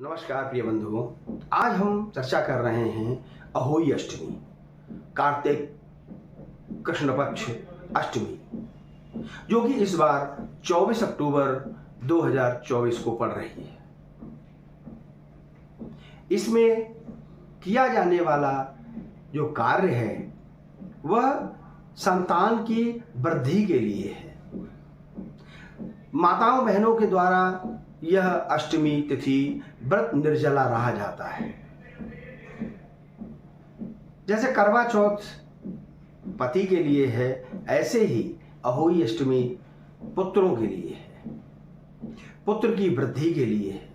नमस्कार प्रिय बंधुओं, आज हम चर्चा कर रहे हैं अहोई अष्टमी, कार्तिक कृष्ण पक्ष अष्टमी, जो कि इस बार 24 अक्टूबर 2024 को पड़ रही है। इसमें किया जाने वाला जो कार्य है वह संतान की वृद्धि के लिए है। माताओं बहनों के द्वारा यह अष्टमी तिथि व्रत निर्जला रहा जाता है। जैसे करवा चौथ पति के लिए है, ऐसे ही अहोई अष्टमी पुत्रों के लिए है, पुत्र की वृद्धि के लिए है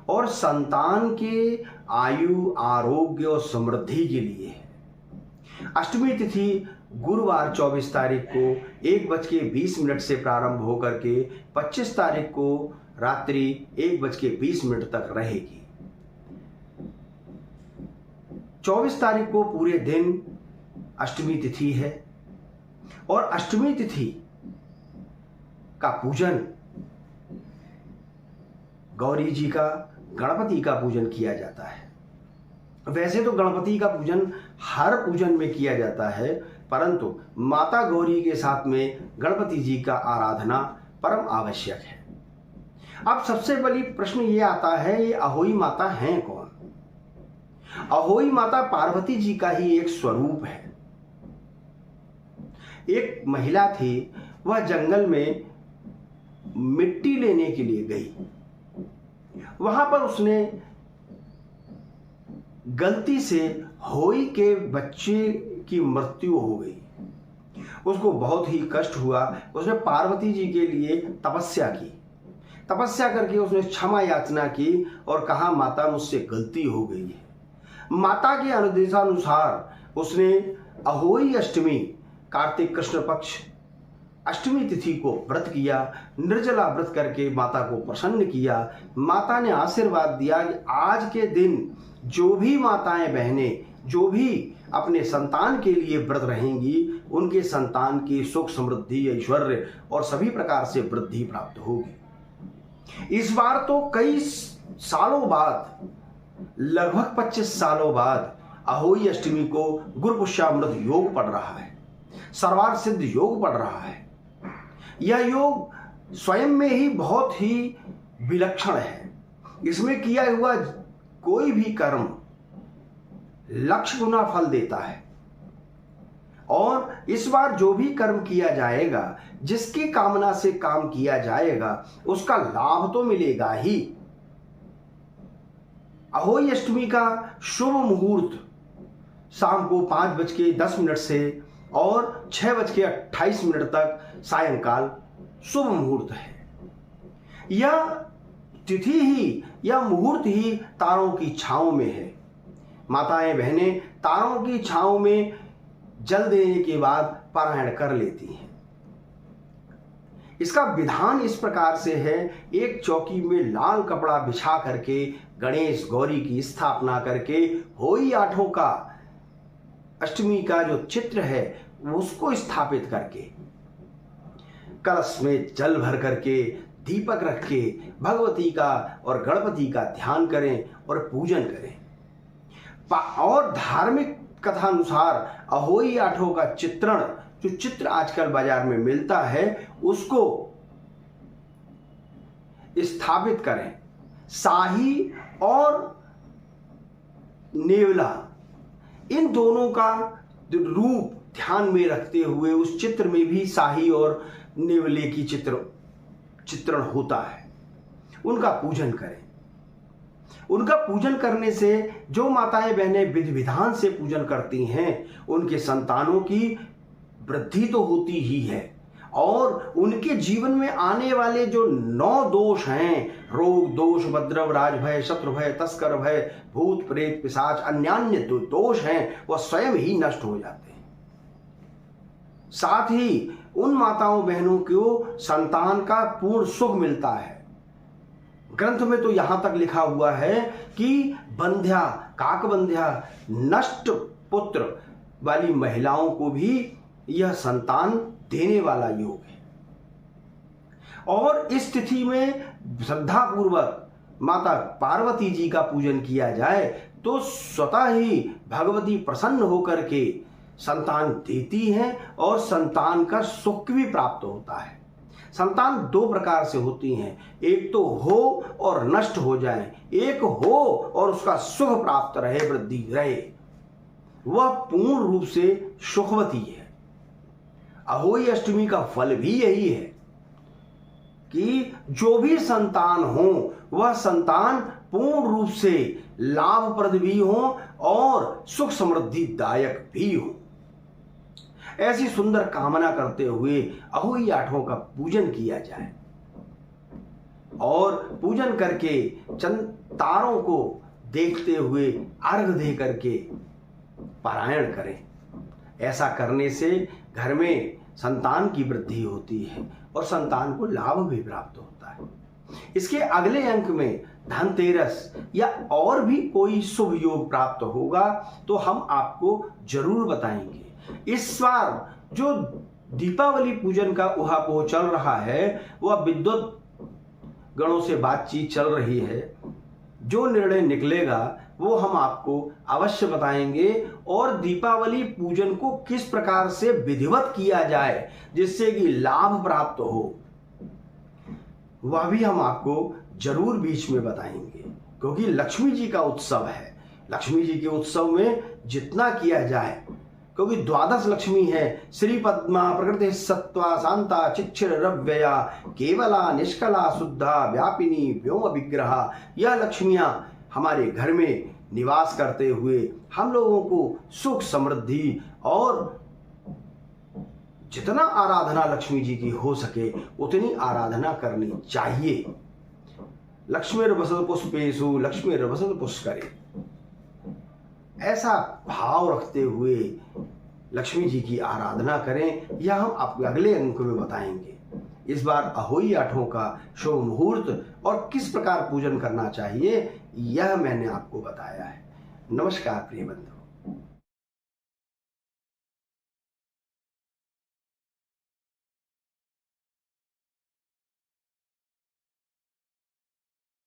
और संतान के आयु, आरोग्य और समृद्धि के लिए है। अष्टमी तिथि गुरुवार 24 तारीख को 1:20 से प्रारंभ होकर के 25 तारीख को रात्रि 1:20 तक रहेगी। 24 तारीख को पूरे दिन अष्टमी तिथि है और अष्टमी तिथि का पूजन गौरी जी का, गणपति का पूजन किया जाता है। वैसे तो गणपति का पूजन हर पूजन में किया जाता है, परंतु माता गौरी के साथ में गणपति जी का आराधना परम आवश्यक है। अब सबसे बड़ी प्रश्न ये आता है, ये अहोई माता हैं कौन? अहोई माता पार्वती जी का ही एक स्वरूप है। एक महिला थी, वह जंगल में मिट्टी लेने के लिए गई। वहां पर उसने गलती से होई के बच्चे की मृत्यु हो गई। उसको बहुत ही कष्ट हुआ। उसने पार्वती जी के लिए तपस्या की। तपस्या करके उसने क्षमा याचना की और कहा, माता मुझसे गलती हो गई है। माता के अनुदेशानुसार उसने अहोई अष्टमी, कार्तिक कृष्ण पक्ष अष्टमी तिथि को व्रत किया। निर्जला व्रत करके माता को प्रसन्न किया। माता ने आशीर्वाद दिया कि आज के दिन जो भी माताएं बहनें, जो भी अपने संतान के लिए व्रत रहेंगी, उनके संतान की सुख, समृद्धि, ऐश्वर्य और सभी प्रकार से वृद्धि प्राप्त होगी। इस बार तो कई सालों बाद, लगभग 25 सालों बाद अहोई अष्टमी को गुरु पुष्यामृत योग पड़ रहा है, सर्वार्थ सिद्ध योग पड़ रहा है। यह योग स्वयं में ही बहुत ही विलक्षण है। इसमें किया हुआ कोई भी कर्म लक्ष गुना फल देता है और इस बार जो भी कर्म किया जाएगा, जिसकी कामना से काम किया जाएगा, उसका लाभ तो मिलेगा ही। अहोई अष्टमी का शुभ मुहूर्त शाम को 5:10 से और 6:28 तक सायंकाल शुभ मुहूर्त है। यह तिथि ही, यह मुहूर्त ही तारों की छांव में है। माताएं बहनें तारों की छांव में जल देने के बाद पारायण कर लेती हैं। इसका विधान इस प्रकार से है, एक चौकी में लाल कपड़ा बिछा करके गणेश गौरी की स्थापना करके होई आठों का अष्टमी का जो चित्र है उसको स्थापित करके कलश में जल भर करके दीपक रख के भगवती का और गणपति का ध्यान करें और पूजन करें। और धार्मिक कथानुसार अहोई आठों का चित्रण, जो चित्र आजकल बाजार में मिलता है, उसको स्थापित करें। शाही और नेवला, इन दोनों का रूप ध्यान में रखते हुए उस चित्र में भी शाही और नेवले की चित्रण होता है। उनका पूजन करें। उनका पूजन करने से जो माताएं बहनें विधि विधान से पूजन करती हैं, उनके संतानों की वृद्धि तो होती ही है और उनके जीवन में आने वाले जो 9 दोष हैं, रोग दोष, उपद्रव, राजभय, शत्रु भय, तस्कर भय, भूत प्रेत पिशाच, अन्यान्य दोष हैं, वह स्वयं ही नष्ट हो जाते हैं। साथ ही उन माताओं बहनों को संतान का पूर्ण सुख मिलता है। ग्रंथ में तो यहां तक लिखा हुआ है कि बंध्या, काकबंध्या, नष्ट पुत्र वाली महिलाओं को भी यह संतान देने वाला योग है। और इस तिथि में श्रद्धा पूर्वक माता पार्वती जी का पूजन किया जाए तो स्वतः ही भगवती प्रसन्न होकर के संतान देती हैं और संतान का सुख भी प्राप्त होता है। संतान दो प्रकार से होती हैं, एक तो हो और नष्ट हो जाए, एक हो और उसका सुख प्राप्त रहे, वृद्धि रहे, वह पूर्ण रूप से सुखवती है। अहोई अष्टमी का फल भी यही है कि जो भी संतान हो वह संतान पूर्ण रूप से लाभप्रद भी हो और सुख समृद्धि दायक भी हो। ऐसी सुंदर कामना करते हुए अहोई आठों का पूजन किया जाए और पूजन करके चंद तारों को देखते हुए अर्घ दे करके पारायण करें। ऐसा करने से घर में संतान की वृद्धि होती है और संतान को लाभ भी प्राप्त होता है। इसके अगले अंक में धनतेरस या और भी कोई शुभ योग प्राप्त होगा तो हम आपको जरूर बताएंगे। इस बार जो दीपावली पूजन का उहापोह चल रहा है वह विद्वत गणों से बातचीत चल रही है। जो निर्णय निकलेगा वो हम आपको अवश्य बताएंगे और दीपावली पूजन को किस प्रकार से विधिवत किया जाए जिससे कि लाभ प्राप्त हो वह भी हम आपको जरूर बीच में बताएंगे, क्योंकि लक्ष्मी जी का उत्सव है। लक्ष्मी जी के उत्सव में जितना किया जाए, क्योंकि द्वादश लक्ष्मी है, श्री पद्मा प्रकृति सत्वा शांता चिच्छिर रव्यया केवला निष्कला शुद्धा व्यापिनी व्योम विग्रहा। यह लक्ष्मियां हमारे घर में निवास करते हुए हम लोगों को सुख समृद्धि और जितना आराधना लक्ष्मी जी की हो सके उतनी आराधना करनी चाहिए। लक्ष्मीर्वसत पुष्पेषु लक्ष्मीर्वसत पुष्करे, ऐसा भाव रखते हुए लक्ष्मी जी की आराधना करें। यह हम आपको अगले अंक में बताएंगे। इस बार अहोई आठों का शुभ मुहूर्त और किस प्रकार पूजन करना चाहिए यह मैंने आपको बताया है। नमस्कार प्रिय बंधु।